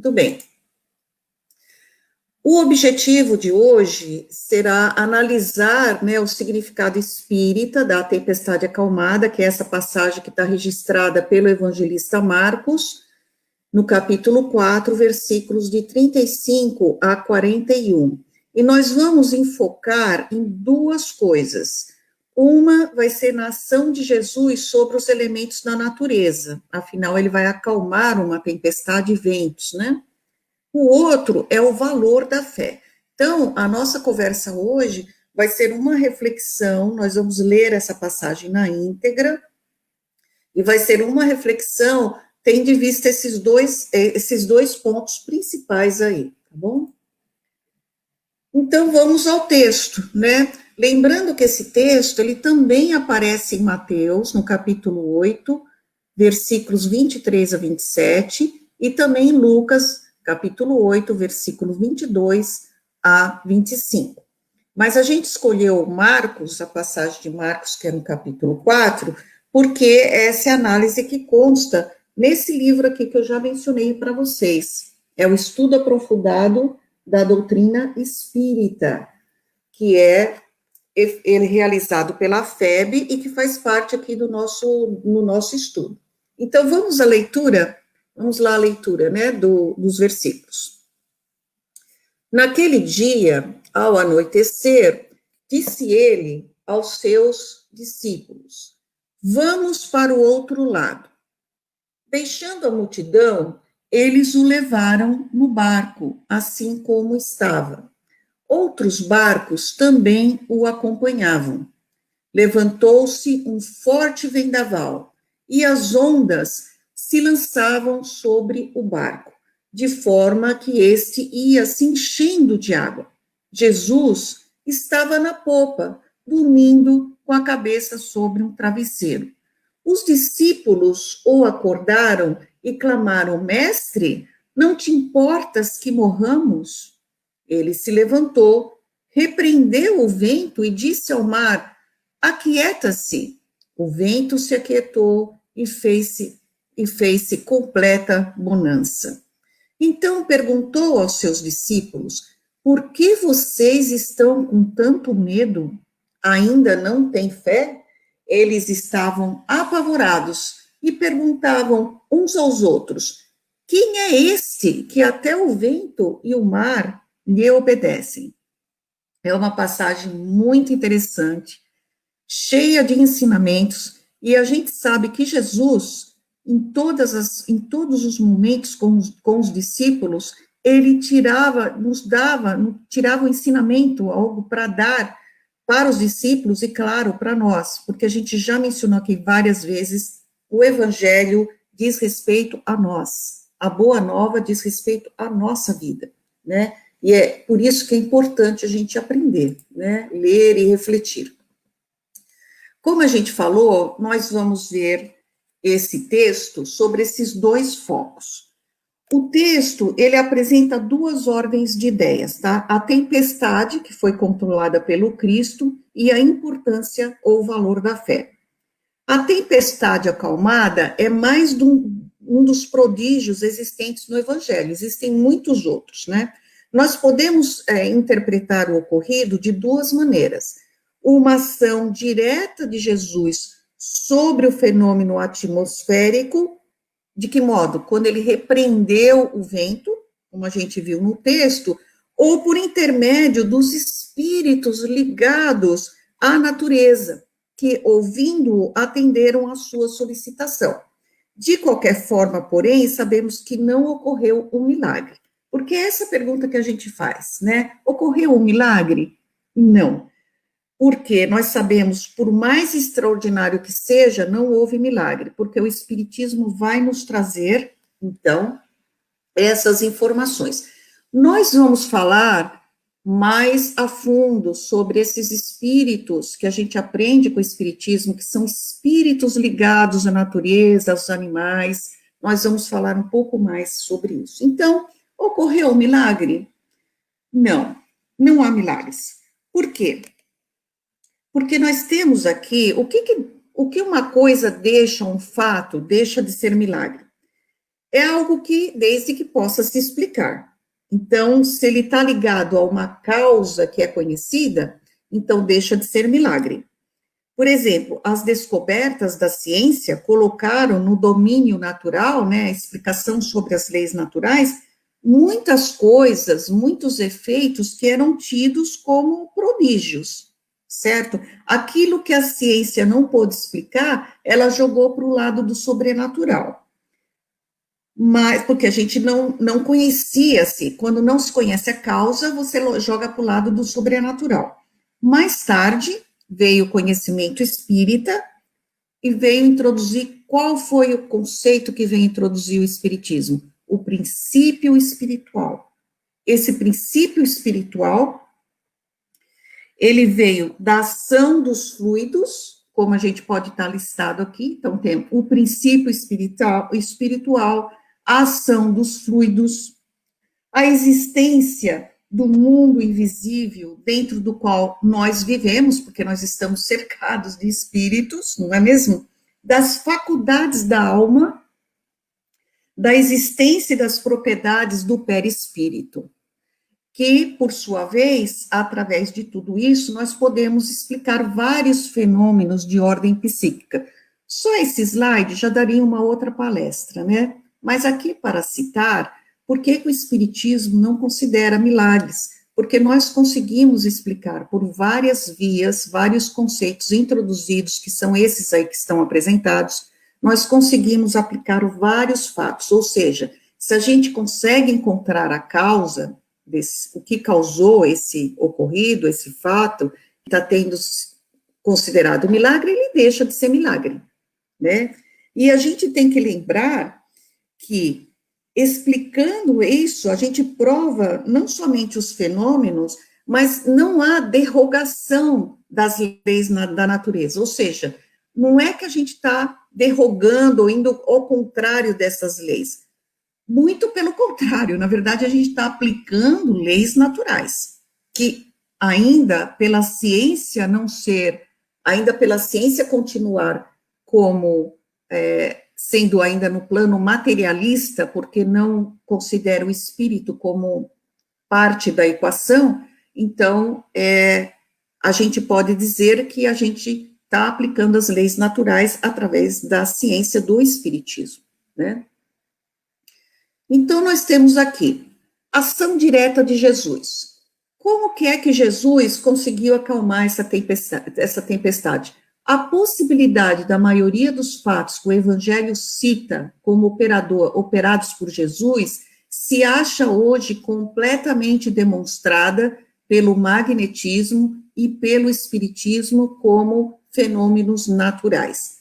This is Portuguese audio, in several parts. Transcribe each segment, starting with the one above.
Muito bem. O objetivo de hoje será analisar, né, o significado espírita da tempestade acalmada, que é essa passagem que está registrada pelo evangelista Marcos, no capítulo 4, versículos de 35 a 41. E nós vamos enfocar em duas coisas. Uma vai ser na ação de Jesus sobre os elementos da natureza, afinal, ele vai acalmar uma tempestade e ventos, né? O outro é o valor da fé. Então, a nossa conversa hoje vai ser uma reflexão, nós vamos ler essa passagem na íntegra, e vai ser uma reflexão, tendo em vista esses dois pontos principais aí, tá bom? Então, vamos ao texto, né? Lembrando que esse texto, ele também aparece em Mateus, no capítulo 8, versículos 23 a 27, e também em Lucas, capítulo 8, versículo 22 a 25. Mas a gente escolheu Marcos, a passagem de Marcos, que é no capítulo 4, porque essa é a análise que consta nesse livro aqui que eu já mencionei para vocês. É o Estudo Aprofundado da Doutrina Espírita, que é ele realizado pela FEB e que faz parte aqui no nosso estudo. Então, vamos à leitura? Vamos lá à leitura, né, dos versículos. Naquele dia, ao anoitecer, disse ele aos seus discípulos: vamos para o outro lado. Deixando a multidão, eles o levaram no barco, assim como estava. Outros barcos também o acompanhavam. Levantou-se um forte vendaval, e as ondas se lançavam sobre o barco, de forma que este ia se enchendo de água. Jesus estava na popa, dormindo com a cabeça sobre um travesseiro. Os discípulos o acordaram e clamaram: Mestre, não te importas que morramos? Ele se levantou, repreendeu o vento e disse ao mar: aquieta-se. O vento se aquietou e fez-se completa bonança. Então perguntou aos seus discípulos: por que vocês estão com tanto medo? Ainda não têm fé? Eles estavam apavorados e perguntavam uns aos outros: quem é este que até o vento e o mar lhe obedecem? É uma passagem muito interessante, cheia de ensinamentos, e a gente sabe que Jesus, em todos os momentos com os discípulos, ele tirava o ensinamento, algo para dar para os discípulos e, claro, para nós, porque a gente já mencionou aqui várias vezes, o evangelho diz respeito a nós, a boa nova diz respeito à nossa vida, né? E é por isso que é importante a gente aprender, né? Ler e refletir. Como a gente falou, nós vamos ver esse texto sobre esses dois focos. O texto, ele apresenta duas ordens de ideias, tá? A tempestade, que foi controlada pelo Cristo, e a importância ou valor da fé. A tempestade acalmada é mais um dos prodígios existentes no Evangelho, existem muitos outros, né? Nós podemos interpretar o ocorrido de duas maneiras. Uma ação direta de Jesus sobre o fenômeno atmosférico. De que modo? Quando ele repreendeu o vento, como a gente viu no texto, ou por intermédio dos espíritos ligados à natureza, que, ouvindo-o, atenderam à sua solicitação. De qualquer forma, porém, sabemos que não ocorreu um milagre. Porque essa é a pergunta que a gente faz, né? Ocorreu um milagre? Não. Porque nós sabemos, por mais extraordinário que seja, não houve milagre, porque o Espiritismo vai nos trazer, então, essas informações. Nós vamos falar mais a fundo sobre esses espíritos que a gente aprende com o Espiritismo, que são espíritos ligados à natureza, aos animais. Nós vamos falar um pouco mais sobre isso. Então, ocorreu um milagre? Não, não há milagres. Por quê? Porque nós temos aqui, o que uma coisa deixa, um fato, deixa de ser milagre? é algo que, desde que possa se explicar. Então, se ele está ligado a uma causa que é conhecida, então deixa de ser milagre. Por exemplo, as descobertas da ciência colocaram no domínio natural, né, a explicação sobre as leis naturais, muitas coisas, muitos efeitos que eram tidos como prodígios, certo? Aquilo que a ciência não pôde explicar, ela jogou para o lado do sobrenatural. Mas, porque a gente não conhecia-se, quando não se conhece a causa, você joga para o lado do sobrenatural. Mais tarde, veio o conhecimento espírita e veio introduzir, qual foi o conceito que veio introduzir o espiritismo? O princípio espiritual. Esse princípio espiritual, ele veio da ação dos fluidos, como a gente pode estar listado aqui, então tem o princípio espiritual, a ação dos fluidos, a existência do mundo invisível dentro do qual nós vivemos, porque nós estamos cercados de espíritos, não é mesmo? Das faculdades da alma, da existência e das propriedades do perispírito, que, por sua vez, através de tudo isso, nós podemos explicar vários fenômenos de ordem psíquica. Só esse slide já daria uma outra palestra, né? Mas aqui, para citar, por que o Espiritismo não considera milagres? Porque nós conseguimos explicar por várias vias, vários conceitos introduzidos, que são esses aí que estão apresentados, nós conseguimos aplicar vários fatos, ou seja, se a gente consegue encontrar a causa, o que causou esse ocorrido, esse fato, que está tendo considerado milagre, ele deixa de ser milagre, né? E a gente tem que lembrar que, explicando isso, a gente prova não somente os fenômenos, mas não há derrogação das leis da natureza, ou seja, não é que a gente está derrogando ou indo ao contrário dessas leis, muito pelo contrário, na verdade a gente está aplicando leis naturais, que ainda pela ciência não ser, ainda pela ciência continuar como sendo ainda no plano materialista, porque não considera o espírito como parte da equação, então, a gente pode dizer que a gente está aplicando as leis naturais através da ciência do espiritismo, né? Então, nós temos aqui, ação direta de Jesus. Como que é que Jesus conseguiu acalmar essa tempestade? A possibilidade da maioria dos fatos que o Evangelho cita como operados por Jesus se acha hoje completamente demonstrada pelo magnetismo e pelo espiritismo como fenômenos naturais.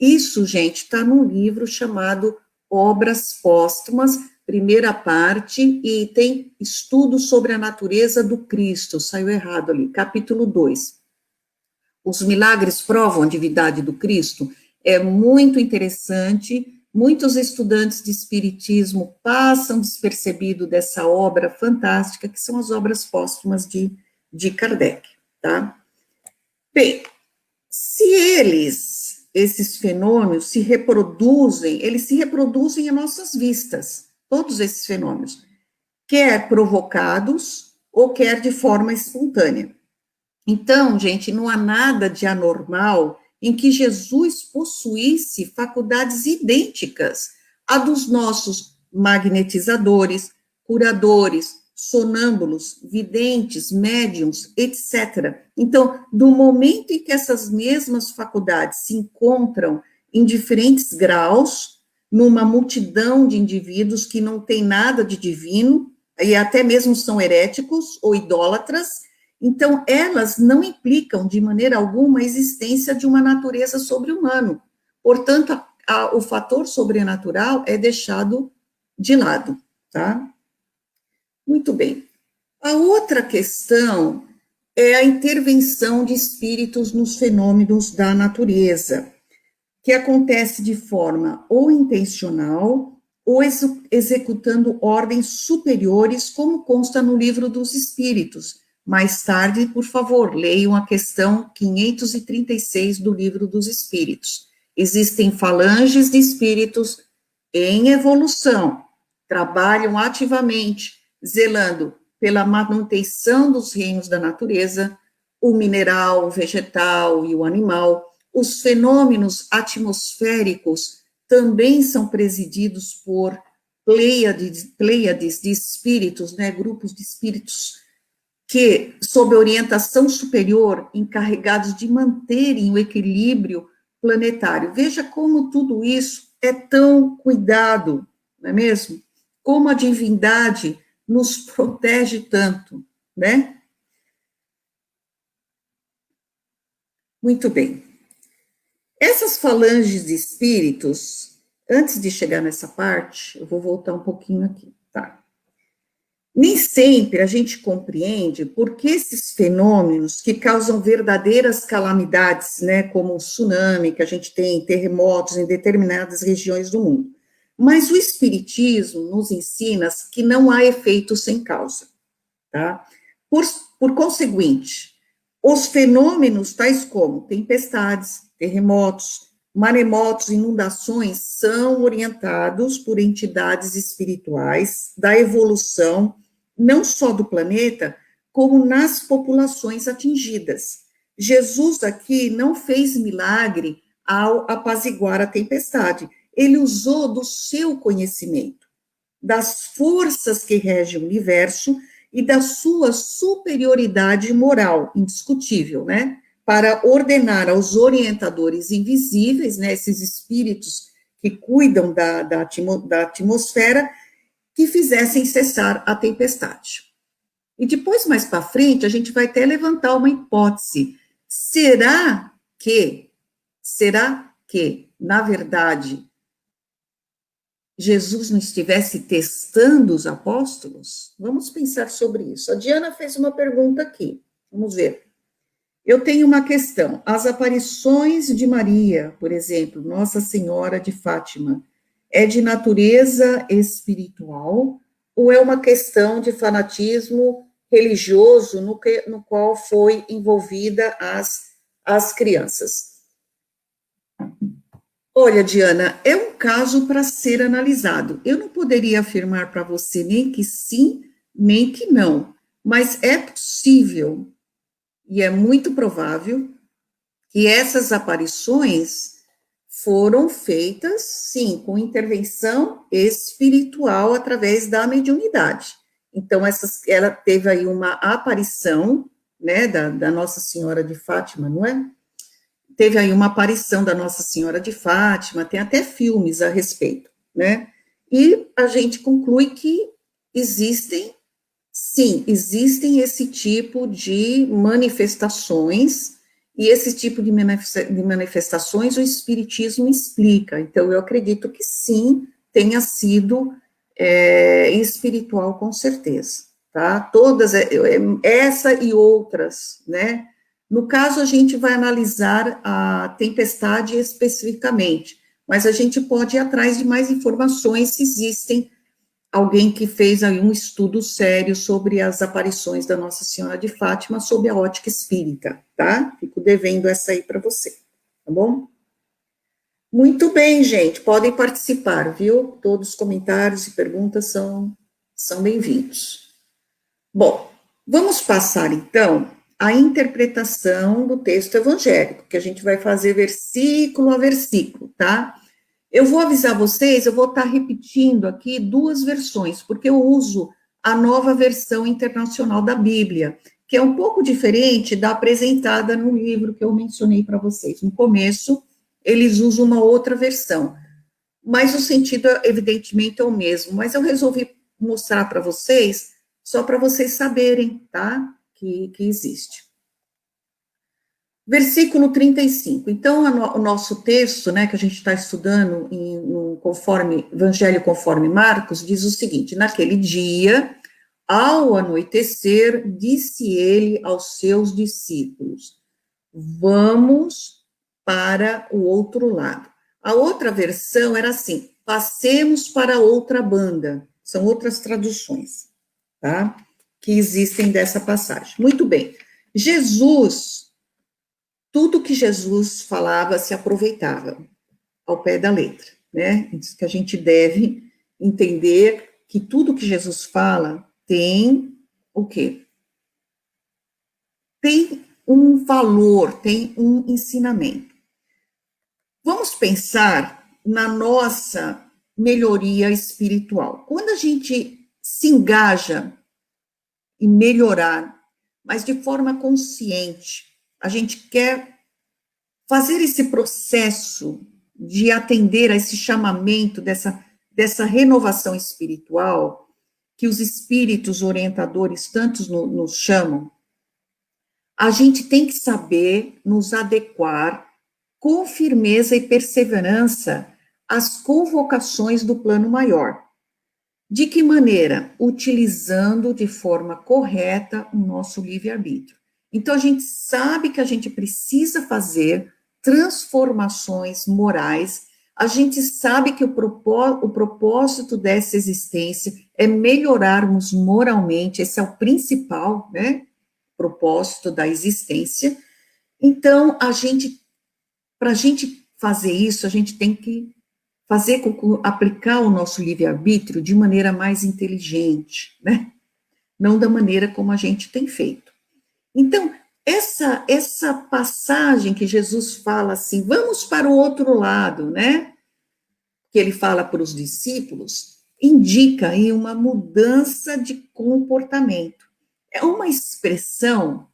Isso, gente, está num livro chamado Obras Póstumas, primeira parte, e tem estudo sobre a natureza do Cristo, saiu errado ali, capítulo 2. Os milagres provam a divindade do Cristo, é muito interessante, muitos estudantes de espiritismo passam despercebido dessa obra fantástica, que são as obras póstumas de Kardec, tá? Bem, se esses fenômenos se reproduzem, eles se reproduzem às nossas vistas, todos esses fenômenos, quer provocados ou quer de forma espontânea. Então, gente, não há nada de anormal em que Jesus possuísse faculdades idênticas à dos nossos magnetizadores, curadores, sonâmbulos, videntes, médiums, etc. Então, do momento em que essas mesmas faculdades se encontram em diferentes graus, numa multidão de indivíduos que não tem nada de divino, e até mesmo são heréticos ou idólatras, então, elas não implicam, de maneira alguma, a existência de uma natureza sobre-humana. Portanto, o fator sobrenatural é deixado de lado, tá? Muito bem. A outra questão é a intervenção de espíritos nos fenômenos da natureza, que acontece de forma ou intencional ou executando ordens superiores, como consta no Livro dos Espíritos. Mais tarde, por favor, leiam a questão 536 do Livro dos Espíritos. Existem falanges de espíritos em evolução, trabalham ativamente, zelando pela manutenção dos reinos da natureza, o mineral, o vegetal e o animal. Os fenômenos atmosféricos também são presididos por pleiades de espíritos, né, grupos de espíritos que, sob orientação superior, encarregados de manterem o equilíbrio planetário. Veja como tudo isso é tão cuidado, não é mesmo? Como a divindade nos protege tanto, né? Muito bem. Essas falanges de espíritos, antes de chegar nessa parte, eu vou voltar um pouquinho aqui, tá? Nem sempre a gente compreende por que esses fenômenos que causam verdadeiras calamidades, né, como o tsunami, que a gente tem, terremotos em determinadas regiões do mundo. Mas o Espiritismo nos ensina que não há efeito sem causa, tá? Por conseguinte, os fenômenos tais como tempestades, terremotos, maremotos, inundações, são orientados por entidades espirituais da evolução, não só do planeta, como nas populações atingidas. Jesus aqui não fez milagre ao apaziguar a tempestade, ele usou do seu conhecimento, das forças que regem o universo e da sua superioridade moral, indiscutível, né? Para ordenar aos orientadores invisíveis, né, esses espíritos que cuidam da atmosfera, que fizessem cessar a tempestade. E depois, mais para frente, a gente vai até levantar uma hipótese. Será que, na verdade, Jesus não estivesse testando os apóstolos? Vamos pensar sobre isso. A Diana fez uma pergunta aqui. Vamos ver. Eu tenho uma questão. As aparições de Maria, por exemplo, Nossa Senhora de Fátima, é de natureza espiritual ou é uma questão de fanatismo religioso no qual foi envolvida as crianças? Olha, Diana, é um caso para ser analisado. Eu não poderia afirmar para você nem que sim, nem que não, mas é possível e é muito provável que essas aparições foram feitas, sim, com intervenção espiritual através da mediunidade. Então, ela teve aí uma aparição, né, da Nossa Senhora de Fátima, não é? Teve aí uma aparição da Nossa Senhora de Fátima, tem até filmes a respeito, né? E a gente conclui que existem, sim, existem esse tipo de manifestações, e esse tipo de manifestações o Espiritismo explica. Então, eu acredito que sim, tenha sido espiritual, com certeza, tá? Todas, essa e outras, né? No caso, a gente vai analisar a tempestade especificamente, mas a gente pode ir atrás de mais informações se existem alguém que fez aí um estudo sério sobre as aparições da Nossa Senhora de Fátima sob a ótica espírita, tá? Fico devendo essa aí para você, tá bom? Muito bem, gente, podem participar, viu? Todos os comentários e perguntas são bem-vindos. Bom, vamos passar, então, à interpretação do texto evangélico, que a gente vai fazer versículo a versículo, tá? Eu vou avisar vocês, eu vou estar repetindo aqui duas versões, porque eu uso a nova versão internacional da Bíblia, que é um pouco diferente da apresentada no livro que eu mencionei para vocês. No começo, eles usam uma outra versão, mas o sentido, evidentemente, é o mesmo. Mas eu resolvi mostrar para vocês, só para vocês saberem, tá? Que existe. Versículo 35. Então, o nosso texto, né, que a gente está estudando conforme Evangelho conforme Marcos, diz o seguinte: naquele dia, ao anoitecer, disse ele aos seus discípulos: vamos para o outro lado. A outra versão era assim: passemos para outra banda. São outras traduções, tá? Que existem dessa passagem. Muito bem. Tudo que Jesus falava se aproveitava ao pé da letra, né? Isso que a gente deve entender que tudo que Jesus fala tem o quê? Tem um valor, tem um ensinamento. Vamos pensar na nossa melhoria espiritual. Quando a gente se engaja em melhorar, mas de forma consciente, a gente quer fazer esse processo de atender a esse chamamento dessa renovação espiritual, que os espíritos orientadores tantos nos chamam, a gente tem que saber nos adequar com firmeza e perseverança às convocações do plano maior. De que maneira? Utilizando de forma correta o nosso livre-arbítrio. Então, a gente sabe que a gente precisa fazer transformações morais, a gente sabe que o propósito dessa existência é melhorarmos moralmente, esse é o principal, né, propósito da existência. Então, para a gente fazer isso, a gente tem que aplicar o nosso livre-arbítrio de maneira mais inteligente, né? Não da maneira como a gente tem feito. Então, essa passagem que Jesus fala assim, vamos para o outro lado, né? Que ele fala para os discípulos, indica aí uma mudança de comportamento. É uma expressão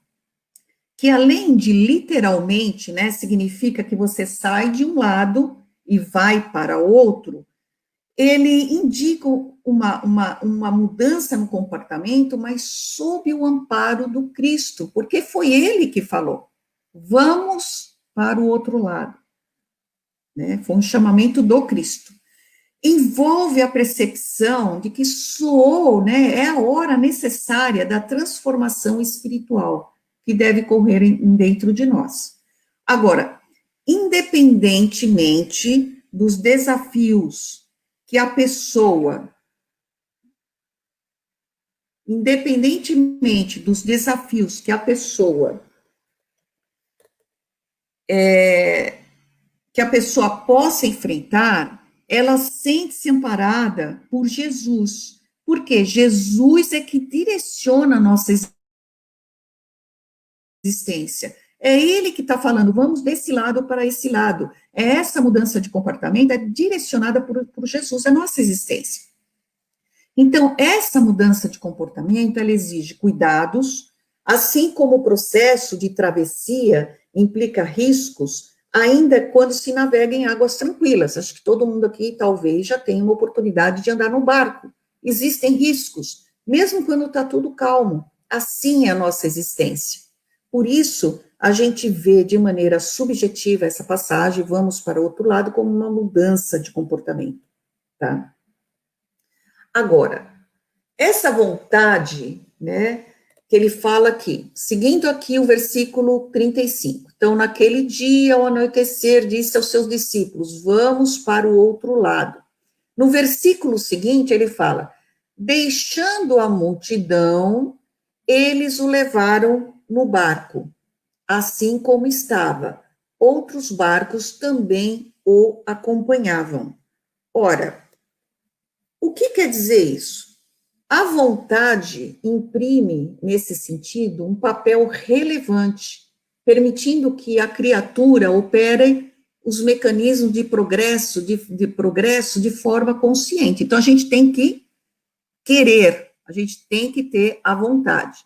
que, além de literalmente, né, significa que você sai de um lado e vai para outro, ele indica uma mudança no comportamento, mas sob o amparo do Cristo, porque foi ele que falou, vamos para o outro lado, né? Foi um chamamento do Cristo. Envolve a percepção de que soou, né, é a hora necessária da transformação espiritual que deve correr dentro de nós. Agora, independentemente dos desafios que a pessoa, que a pessoa possa enfrentar, ela sente-se amparada por Jesus, porque Jesus é que direciona a nossa existência. É ele que está falando, vamos desse lado para esse lado. Essa mudança de comportamento é direcionada por Jesus, a nossa existência. Então, essa mudança de comportamento, ela exige cuidados, assim como o processo de travessia implica riscos, ainda quando se navega em águas tranquilas. Acho que todo mundo aqui talvez já tenha uma oportunidade de andar no barco. Existem riscos, mesmo quando está tudo calmo. Assim é a nossa existência. Por isso, a gente vê de maneira subjetiva essa passagem, vamos para o outro lado, como uma mudança de comportamento, tá? Agora, essa vontade, né, que ele fala aqui, seguindo aqui o versículo 35. Então, naquele dia, ao anoitecer, disse aos seus discípulos, vamos para o outro lado. No versículo seguinte, ele fala, deixando a multidão, eles o levaram no barco, assim como estava. Outros barcos também o acompanhavam. Ora, o que quer dizer isso? A vontade imprime, nesse sentido, um papel relevante, permitindo que a criatura opere os mecanismos de progresso, de forma consciente. Então, a gente tem que querer, a gente tem que ter a vontade.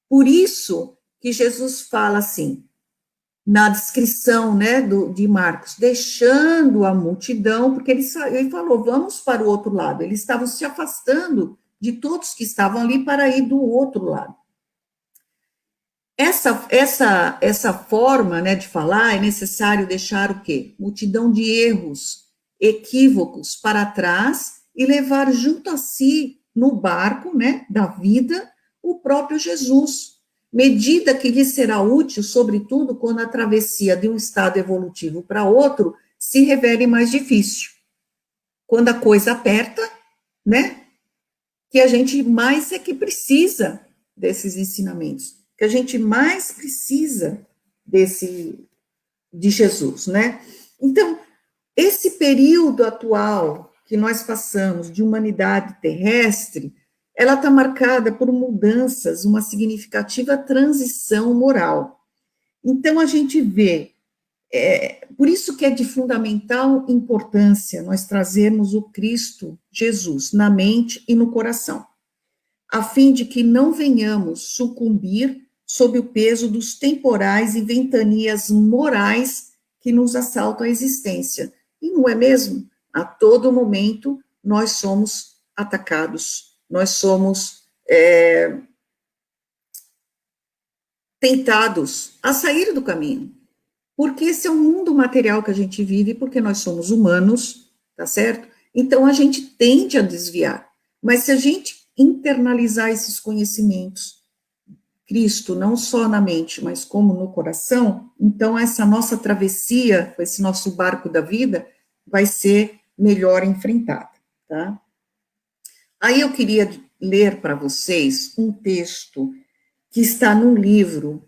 Por isso que Jesus fala assim, na descrição, né, de Marcos, deixando a multidão, porque ele falou, vamos para o outro lado. Eles estavam se afastando de todos que estavam ali para ir do outro lado. Essa forma, né, de falar, é necessário deixar o quê? Multidão de erros, equívocos para trás e levar junto a si, no barco, né, da vida, o próprio Jesus, medida que lhe será útil, sobretudo, quando a travessia de um estado evolutivo para outro se revele mais difícil. Quando a coisa aperta, né, que a gente mais é que precisa desses ensinamentos, que a gente mais precisa de Jesus, né? Então, Esse período atual que nós passamos de humanidade terrestre, ela está marcada por mudanças, uma significativa transição moral. Então, a gente vê, por isso que é de fundamental importância nós trazermos o Cristo Jesus na mente e no coração, a fim de que não venhamos sucumbir sob o peso dos temporais e ventanias morais que nos assaltam a existência. E não é mesmo? A todo momento nós somos atacados, nós somos tentados a sair do caminho. Porque esse é o mundo material que a gente vive, porque nós somos humanos, tá certo? Então a gente tende a desviar. Mas se a gente internalizar esses conhecimentos, Cristo, não só na mente, mas como no coração, então essa nossa travessia, esse nosso barco da vida, vai ser melhor enfrentada, tá? Aí eu queria ler para vocês um texto que está num livro,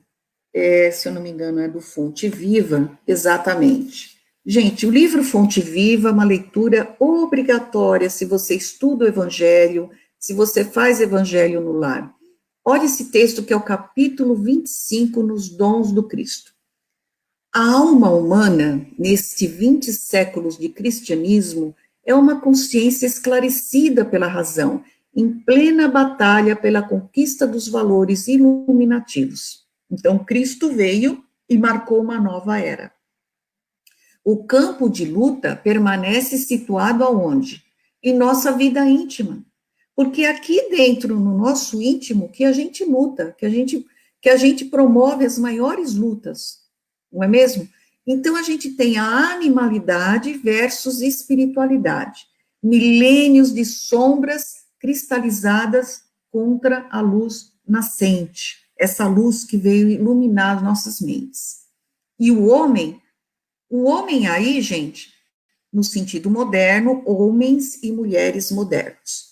se eu não me engano, é do Fonte Viva, exatamente. Gente, o livro Fonte Viva é uma leitura obrigatória se você estuda o Evangelho, se você faz Evangelho no lar. Olha esse texto que é o capítulo 25, nos dons do Cristo. A alma humana, nestes 20 séculos de cristianismo, é uma consciência esclarecida pela razão, em plena batalha pela conquista dos valores iluminativos. Então, Cristo veio e marcou uma nova era. O campo de luta permanece situado aonde? Em nossa vida íntima. Porque aqui dentro, no nosso íntimo, que a gente luta, que a gente promove as maiores lutas, não é mesmo? Então, a gente tem a animalidade versus espiritualidade. Milênios de sombras cristalizadas contra a luz nascente. Essa luz que veio iluminar nossas mentes. E o homem aí, gente, no sentido moderno, homens e mulheres modernos.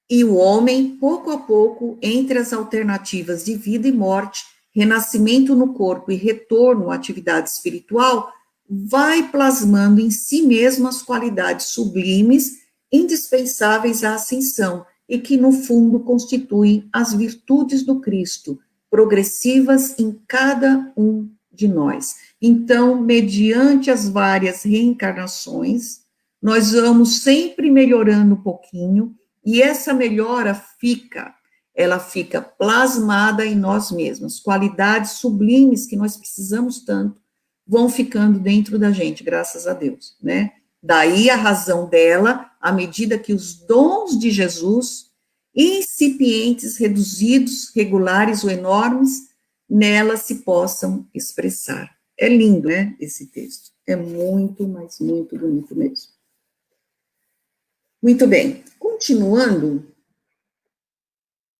E o homem, pouco a pouco, entre as alternativas de vida e morte, renascimento no corpo e retorno à atividade espiritual, vai plasmando em si mesmo as qualidades sublimes, indispensáveis à ascensão, e que, no fundo, constituem as virtudes do Cristo, progressivas em cada um de nós. Então, mediante as várias reencarnações, nós vamos sempre melhorando um pouquinho, e essa melhora ela fica plasmada em nós mesmos. Qualidades sublimes que nós precisamos tanto vão ficando dentro da gente, graças a Deus, né? Daí a razão dela, à medida que os dons de Jesus, incipientes, reduzidos, regulares ou enormes, nela se possam expressar. É lindo, né, esse texto. É muito, mas muito bonito mesmo. Muito bem. Continuando,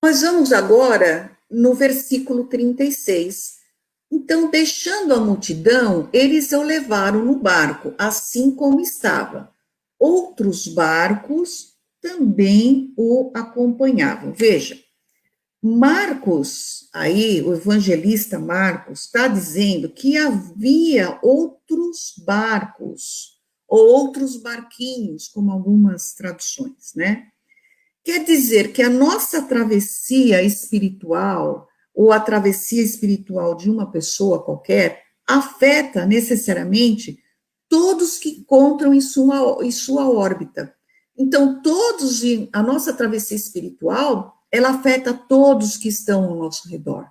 nós vamos agora no versículo 36. Então, deixando a multidão, eles o levaram no barco, assim como estava. Outros barcos também o acompanhavam. Veja, Marcos, aí, o evangelista Marcos, está dizendo que havia outros barcos, ou outros barquinhos, como algumas traduções, né? Quer dizer que a nossa travessia espiritual, ou a travessia espiritual de uma pessoa qualquer, afeta necessariamente todos que encontram em sua órbita. Então, a nossa travessia espiritual, ela afeta todos que estão ao nosso redor,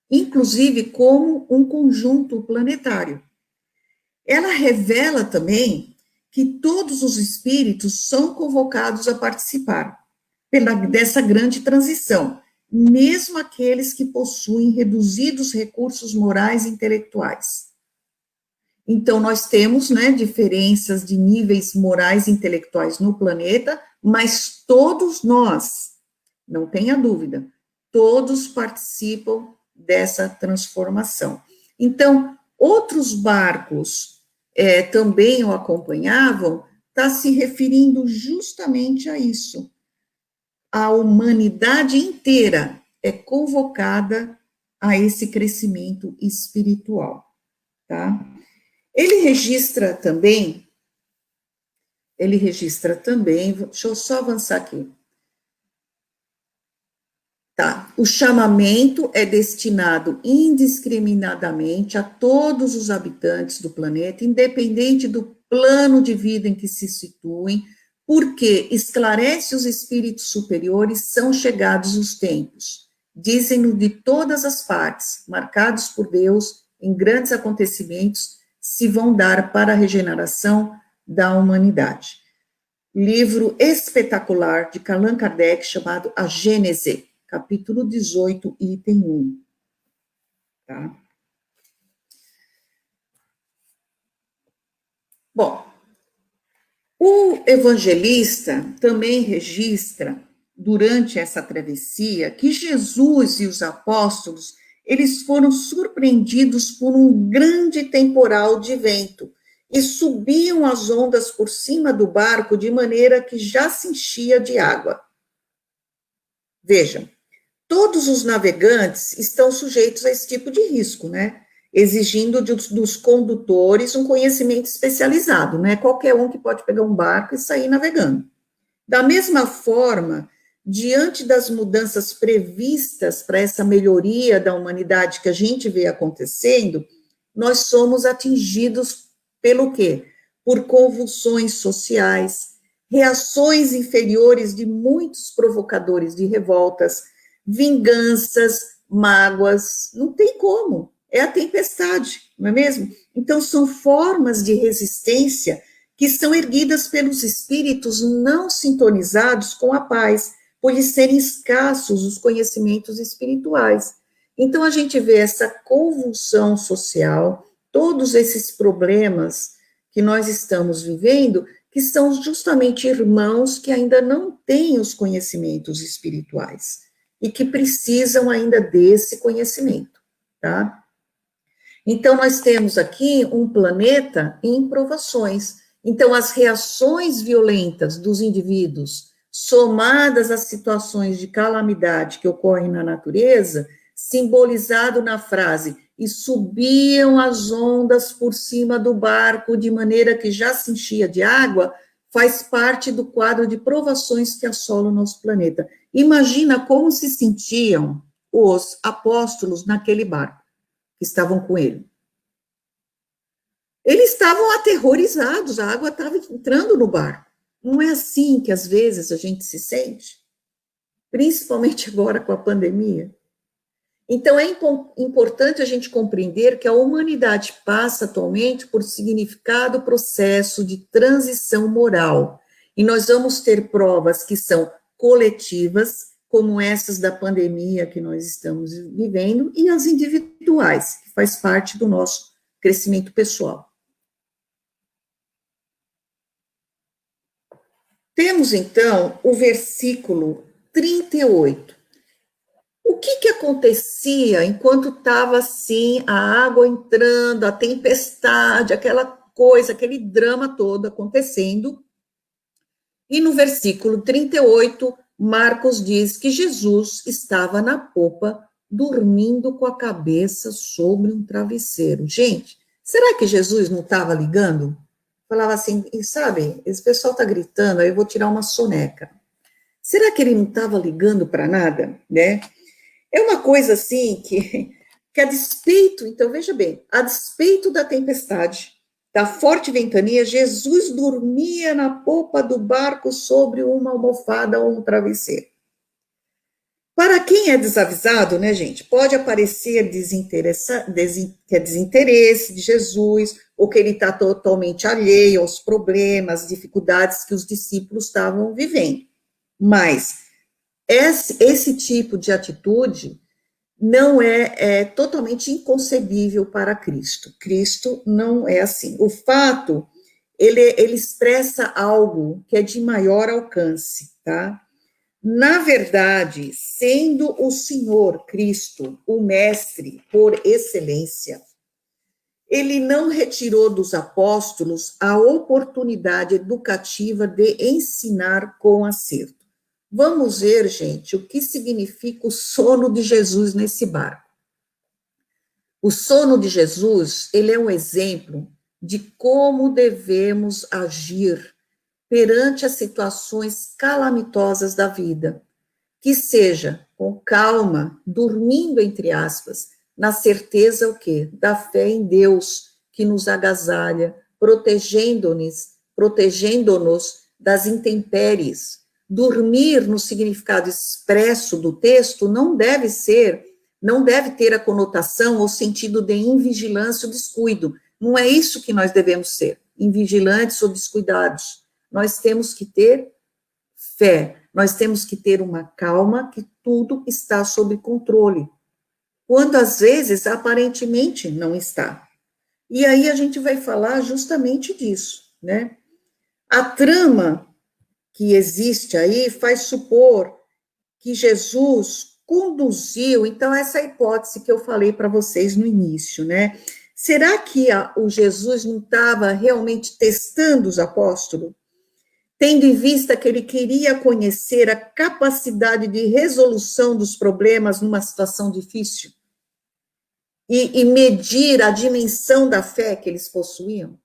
inclusive como um conjunto planetário. Ela revela também que todos os espíritos são convocados a participar dessa grande transição, mesmo aqueles que possuem reduzidos recursos morais e intelectuais. Então, nós temos, né, diferenças de níveis morais e intelectuais no planeta, mas todos nós, não tenha dúvida, todos participam dessa transformação. Então, outros barcos também o acompanhavam, está se referindo justamente a isso. A humanidade inteira é convocada a esse crescimento espiritual, tá? Ele registra também ele registra também, deixa eu só avançar aqui. Tá, o chamamento é destinado indiscriminadamente a todos os habitantes do planeta, independente do plano de vida em que se situem, porque esclarece os espíritos superiores, são chegados os tempos, dizem-no de todas as partes, marcados por Deus em grandes acontecimentos, se vão dar para a regeneração da humanidade. Livro espetacular de Allan Kardec, chamado A Gênese, capítulo 18, item 1. Tá? Bom, o evangelista também registra, durante essa travessia, que Jesus e os apóstolos, eles foram surpreendidos por um grande temporal de vento e subiam as ondas por cima do barco de maneira que já se enchia de água. Vejam, todos os navegantes estão sujeitos a esse tipo de risco, né? Exigindo dos condutores um conhecimento especializado, né? Qualquer um que pode pegar um barco e sair navegando. Da mesma forma, diante das mudanças previstas para essa melhoria da humanidade que a gente vê acontecendo, nós somos atingidos pelo quê? Por convulsões sociais, reações inferiores de muitos provocadores de revoltas, vinganças, mágoas, não tem como, é a tempestade, não é mesmo? Então, são formas de resistência que são erguidas pelos espíritos não sintonizados com a paz, por lhes serem escassos os conhecimentos espirituais. Então, a gente vê essa convulsão social, todos esses problemas que nós estamos vivendo, que são justamente irmãos que ainda não têm os conhecimentos espirituais e que precisam ainda desse conhecimento, tá? Então, nós temos aqui um planeta em provações. Então, as reações violentas dos indivíduos, somadas às situações de calamidade que ocorrem na natureza, simbolizado na frase, e subiam as ondas por cima do barco de maneira que já se enchia de água, faz parte do quadro de provações que assolam o nosso planeta. Imagina como se sentiam os apóstolos naquele barco, que estavam com ele. Eles estavam aterrorizados, a água estava entrando no barco. Não é assim que às vezes a gente se sente? Principalmente agora com a pandemia. Então, é importante a gente compreender que a humanidade passa atualmente por significado processo de transição moral. E nós vamos ter provas que são coletivas, como essas da pandemia que nós estamos vivendo, e as individuais, que faz parte do nosso crescimento pessoal. Temos, então, o versículo 38. O que acontecia enquanto estava assim, a água entrando, a tempestade, aquela coisa, aquele drama todo acontecendo? E no versículo 38, Marcos diz que Jesus estava na popa, dormindo com a cabeça sobre um travesseiro. Gente, será que Jesus não estava ligando? Falava assim, e sabe, esse pessoal está gritando, aí eu vou tirar uma soneca. Será que ele não estava ligando para nada, né? É uma coisa assim que a despeito, então veja bem, a despeito da tempestade, da forte ventania, Jesus dormia na popa do barco sobre uma almofada ou um travesseiro. Para quem é desavisado, né, gente, pode parecer que é desinteresse de Jesus, ou que ele está totalmente alheio aos problemas, dificuldades que os discípulos estavam vivendo. Mas esse tipo de atitude não é totalmente inconcebível para Cristo. Cristo não é assim. O fato, ele expressa algo que é de maior alcance, tá? Na verdade, sendo o Senhor Cristo o mestre por excelência, ele não retirou dos apóstolos a oportunidade educativa de ensinar com acerto. Vamos ver, gente, o que significa o sono de Jesus nesse barco. O sono de Jesus, ele é um exemplo de como devemos agir perante as situações calamitosas da vida, que seja com calma, dormindo, entre aspas, na certeza o quê? Da fé em Deus, que nos agasalha, protegendo-nos das intempéries. Dormir, no significado expresso do texto, não deve ter a conotação ou sentido de invigilância ou descuido. Não é isso que nós devemos ser, invigilantes ou descuidados. Nós temos que ter fé, nós temos que ter uma calma, que tudo está sob controle, quando às vezes aparentemente não está. E aí a gente vai falar justamente disso, né? A trama que existe aí faz supor que Jesus conduziu, então, essa hipótese que eu falei para vocês no início, né? Será que o Jesus não estava realmente testando os apóstolos? Tendo em vista que ele queria conhecer a capacidade de resolução dos problemas numa situação difícil? E medir a dimensão da fé que eles possuíam?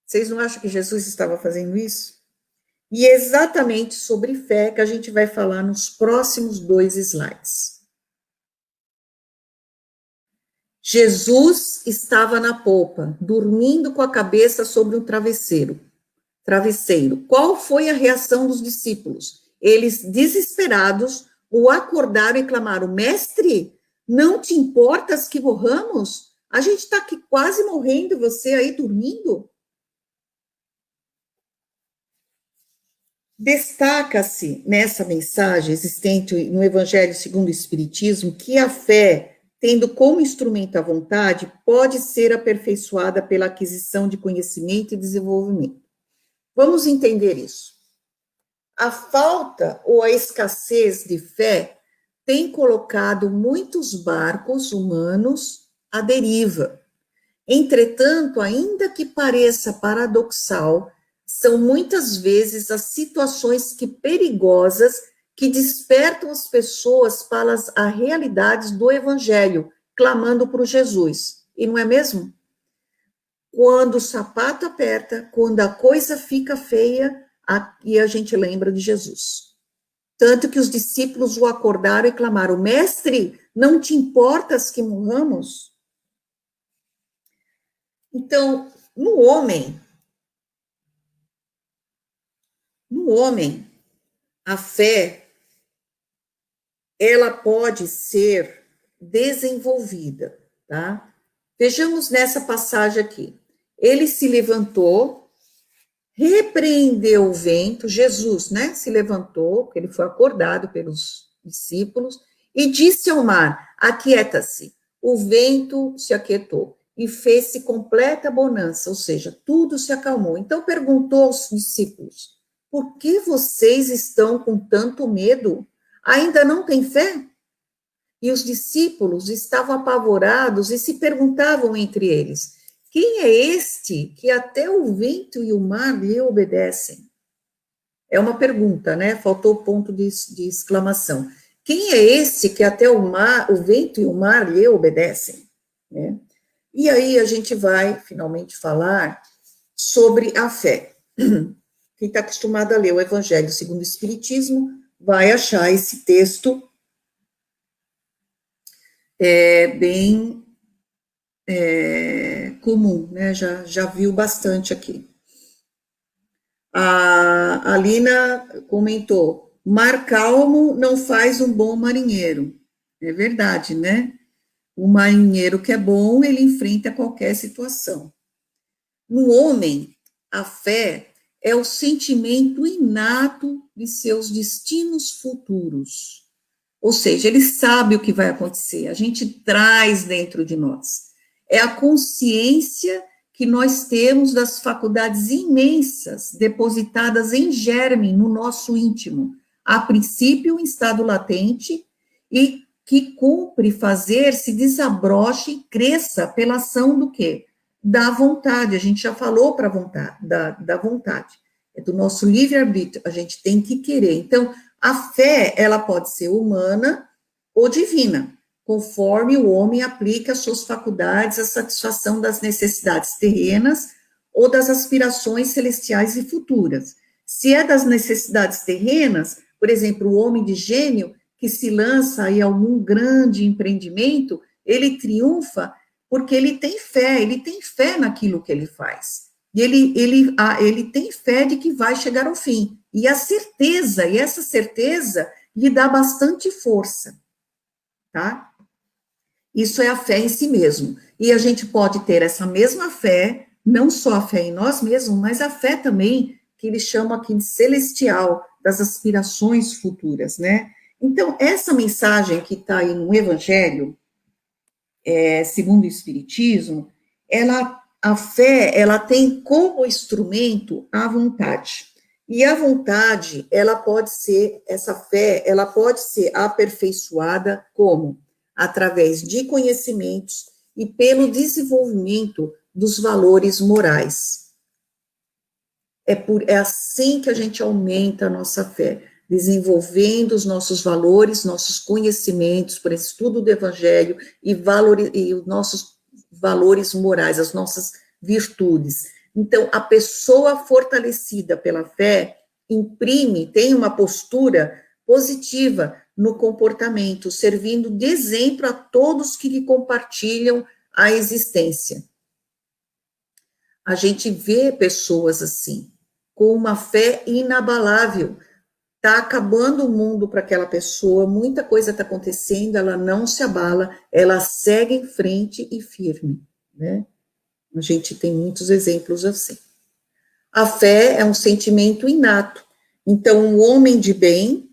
Vocês não acham que Jesus estava fazendo isso? E é exatamente sobre fé que a gente vai falar nos próximos 2 slides. Jesus estava na polpa, dormindo com a cabeça sobre um travesseiro. Qual foi a reação dos discípulos? Eles, desesperados, o acordaram e clamaram: Mestre, não te importas que morramos? A gente está aqui quase morrendo, você aí dormindo? Destaca-se nessa mensagem existente no Evangelho segundo o Espiritismo que a fé, tendo como instrumento a vontade, pode ser aperfeiçoada pela aquisição de conhecimento e desenvolvimento. Vamos entender isso. A falta ou a escassez de fé tem colocado muitos barcos humanos à deriva. Entretanto, ainda que pareça paradoxal, são muitas vezes as situações perigosas que despertam as pessoas para as realidades do Evangelho, clamando por Jesus. E não é mesmo? Quando o sapato aperta, quando a coisa fica feia, e a gente lembra de Jesus. Tanto que os discípulos o acordaram e clamaram: Mestre, não te importas que morramos? Então, no homem, a fé, ela pode ser desenvolvida, tá? Vejamos nessa passagem aqui. Ele se levantou, repreendeu o vento, Jesus, né, se levantou, porque ele foi acordado pelos discípulos, e disse ao mar: aquieta-se. O vento se aquietou e fez-se completa bonança, ou seja, tudo se acalmou. Então perguntou aos discípulos: por que vocês estão com tanto medo? Ainda não têm fé? E os discípulos estavam apavorados e se perguntavam entre eles: quem é este que até o vento e o mar lhe obedecem? É uma pergunta, né? Faltou o ponto de exclamação. Quem é esse que até o vento e o mar lhe obedecem? Né? E aí a gente vai finalmente falar sobre a fé. Quem está acostumado a ler o Evangelho segundo o Espiritismo vai achar esse texto bem comum, né? Já viu bastante aqui. A Alina comentou: mar calmo não faz um bom marinheiro. É verdade, né? O marinheiro que é bom, ele enfrenta qualquer situação. No homem, a fé é o sentimento inato de seus destinos futuros. Ou seja, ele sabe o que vai acontecer, a gente traz dentro de nós. É a consciência que nós temos das faculdades imensas depositadas em germe no nosso íntimo, a princípio em estado latente, e que cumpre fazer se desabroche e cresça pela ação do quê? Da vontade. A gente já falou para vontade, da vontade. É do nosso livre-arbítrio, a gente tem que querer. Então, a fé, ela pode ser humana ou divina, conforme o homem aplica as suas faculdades à satisfação das necessidades terrenas ou das aspirações celestiais e futuras. Se é das necessidades terrenas, por exemplo, o homem de gênio que se lança aí a algum grande empreendimento, ele triunfa porque ele tem fé naquilo que ele faz. E ele tem fé de que vai chegar ao fim. E essa certeza lhe dá bastante força, tá? Isso é a fé em si mesmo. E a gente pode ter essa mesma fé, não só a fé em nós mesmos, mas a fé também, que eles chamam aqui de celestial, das aspirações futuras, né? Então, essa mensagem que está aí no Evangelho, segundo o Espiritismo, a fé, ela tem como instrumento a vontade. E a vontade, essa fé, ela pode ser aperfeiçoada como? Através de conhecimentos e pelo desenvolvimento dos valores morais. É assim que a gente aumenta a nossa fé, desenvolvendo os nossos valores, nossos conhecimentos, por estudo do Evangelho e os nossos valores morais, as nossas virtudes. Então, a pessoa fortalecida pela fé tem uma postura positiva no comportamento, servindo de exemplo a todos que lhe compartilham a existência. A gente vê pessoas assim, com uma fé inabalável. Está acabando o mundo para aquela pessoa, muita coisa está acontecendo, ela não se abala, ela segue em frente e firme, né? A gente tem muitos exemplos assim. A fé é um sentimento inato. Então, um homem de bem,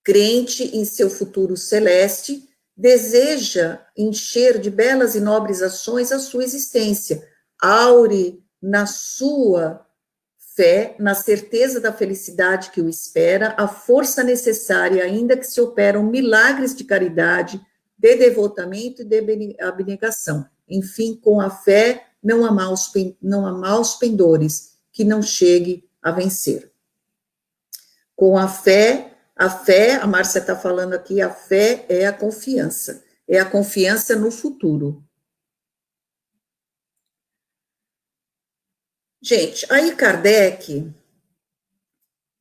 crente em seu futuro celeste, deseja encher de belas e nobres ações a sua existência, aure na sua fé, na certeza da felicidade que o espera, a força necessária, ainda que se operam milagres de caridade, de devotamento e de abnegação. Enfim, com a fé, não há maus pendores que não chegue a vencer. Com a fé, a Márcia está falando aqui, a fé é a confiança no futuro. Gente, aí Kardec,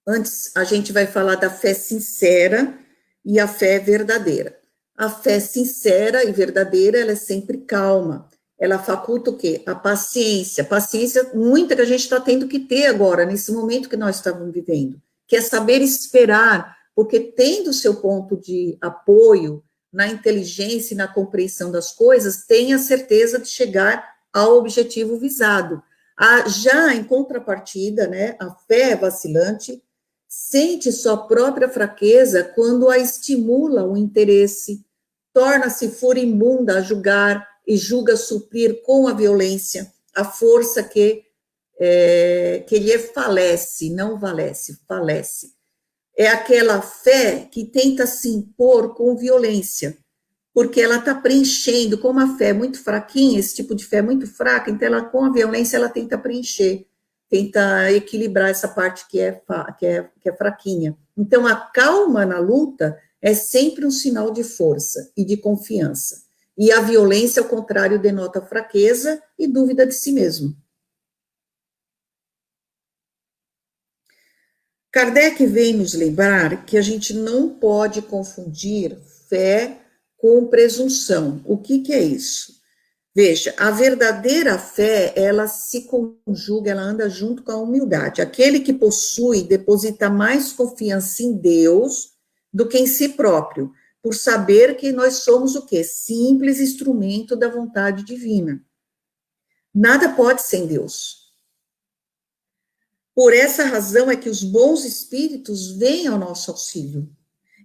antes a gente vai falar da fé sincera e a fé verdadeira. A fé sincera e verdadeira, ela é sempre calma. Ela faculta o quê? A paciência. Paciência muita que a gente está tendo que ter agora, nesse momento que nós estamos vivendo, que é saber esperar, porque tendo o seu ponto de apoio na inteligência e na compreensão das coisas, tem a certeza de chegar ao objetivo visado. Já em contrapartida, né, a fé vacilante sente sua própria fraqueza quando a estimula o interesse, torna-se furibunda a julgar e julga suprir com a violência a força que lhe falece, não valece, falece. É aquela fé que tenta se impor com violência, porque ela está preenchendo, como a fé é muito fraquinha, esse tipo de fé é muito fraca, então ela, com a violência, ela tenta preencher, tenta equilibrar essa parte que é fraquinha. Então, a calma na luta é sempre um sinal de força e de confiança. E a violência, ao contrário, denota fraqueza e dúvida de si mesmo. Kardec vem nos lembrar que a gente não pode confundir fé com presunção. O que é isso? Veja, a verdadeira fé, ela se conjuga, ela anda junto com a humildade. Aquele que possui, deposita mais confiança em Deus do que em si próprio, por saber que nós somos o quê? Simples instrumento da vontade divina. Nada pode sem Deus. Por essa razão é que os bons espíritos vêm ao nosso auxílio.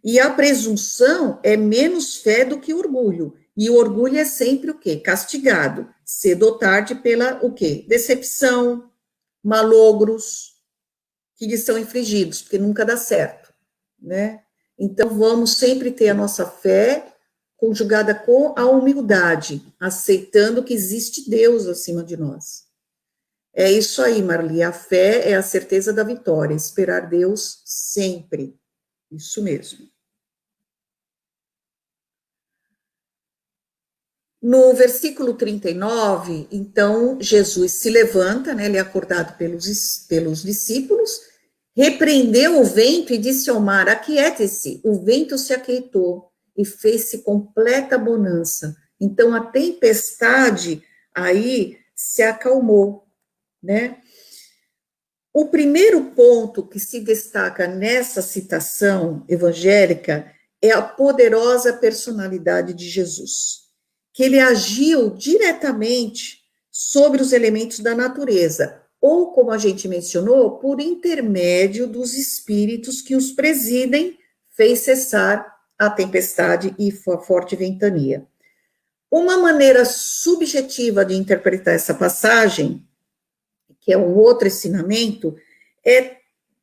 E a presunção é menos fé do que orgulho. E o orgulho é sempre o quê? Castigado, cedo ou tarde pela o quê? Decepção, malogros que lhes são infligidos, porque nunca dá certo, né? Então vamos sempre ter a nossa fé conjugada com a humildade, aceitando que existe Deus acima de nós. É isso aí, Marli, a fé é a certeza da vitória, esperar Deus sempre. Isso mesmo. No versículo 39, então, Jesus se levanta, né, ele é acordado pelos discípulos, repreendeu o vento e disse ao mar, aquiete-se. O vento se aquietou e fez-se completa bonança. Então, a tempestade aí se acalmou, né? O primeiro ponto que se destaca nessa citação evangélica é a poderosa personalidade de Jesus, que ele agiu diretamente sobre os elementos da natureza, ou, como a gente mencionou, por intermédio dos espíritos que os presidem, fez cessar a tempestade e a forte ventania. Uma maneira subjetiva de interpretar essa passagem, que é um outro ensinamento,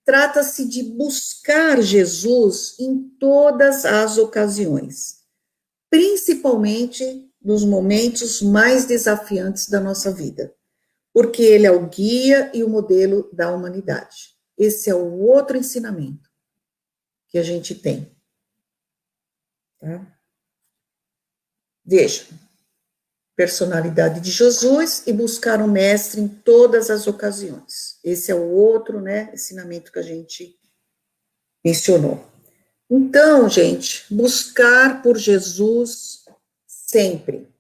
trata-se de buscar Jesus em todas as ocasiões, principalmente nos momentos mais desafiantes da nossa vida, porque ele é o guia e o modelo da humanidade. Esse é o outro ensinamento que a gente tem. Tá? Veja, personalidade de Jesus e buscar o mestre em todas as ocasiões. Esse é o outro, né, ensinamento que a gente mencionou. Então, gente, buscar por Jesus sempre.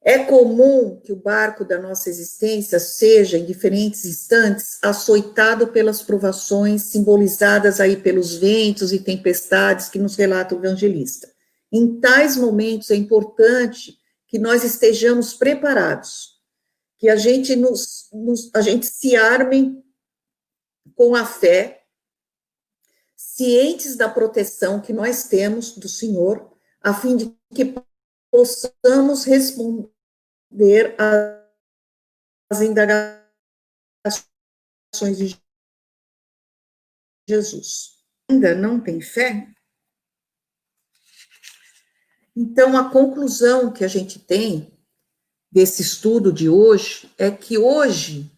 É comum que o barco da nossa existência seja, em diferentes instantes, açoitado pelas provações simbolizadas aí pelos ventos e tempestades que nos relata o evangelista. Em tais momentos é importante que nós estejamos preparados, que a gente a gente se arme com a fé, cientes da proteção que nós temos do Senhor, a fim de que possamos responder às indagações de Jesus. Ainda não tem fé? Então, a conclusão que a gente tem desse estudo de hoje é que hoje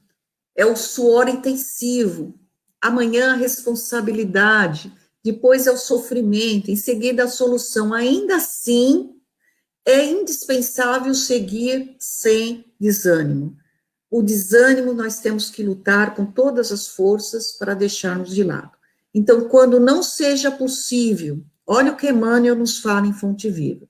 é o suor intensivo, amanhã a responsabilidade, depois é o sofrimento, em seguida a solução. Ainda assim, é indispensável seguir sem desânimo. O desânimo nós temos que lutar com todas as forças para deixarmos de lado. Então, quando não seja possível, olha o que Emmanuel nos fala em Fonte Viva,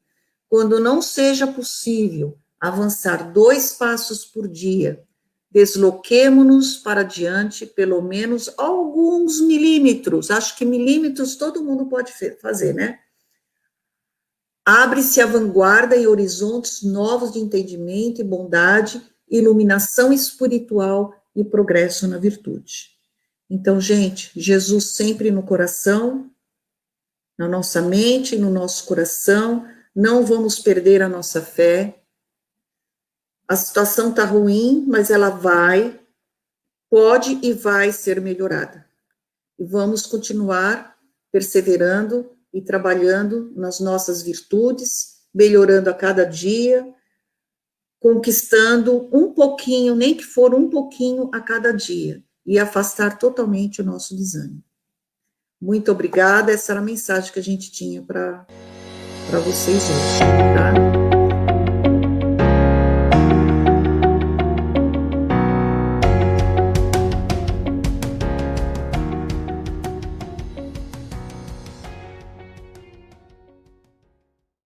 quando não seja possível avançar 2 passos por dia, desloquemo-nos para diante pelo menos alguns milímetros, acho que milímetros todo mundo pode fazer, né? Abre-se a vanguarda e horizontes novos de entendimento e bondade, iluminação espiritual e progresso na virtude. Então, gente, Jesus sempre no coração, na nossa mente, no nosso coração, não vamos perder a nossa fé. A situação está ruim, mas ela pode e vai ser melhorada. E vamos continuar perseverando e trabalhando nas nossas virtudes, melhorando a cada dia, conquistando um pouquinho, nem que for um pouquinho a cada dia, e afastar totalmente o nosso desânimo. Muito obrigada, essa era a mensagem que a gente tinha para vocês hoje, tá?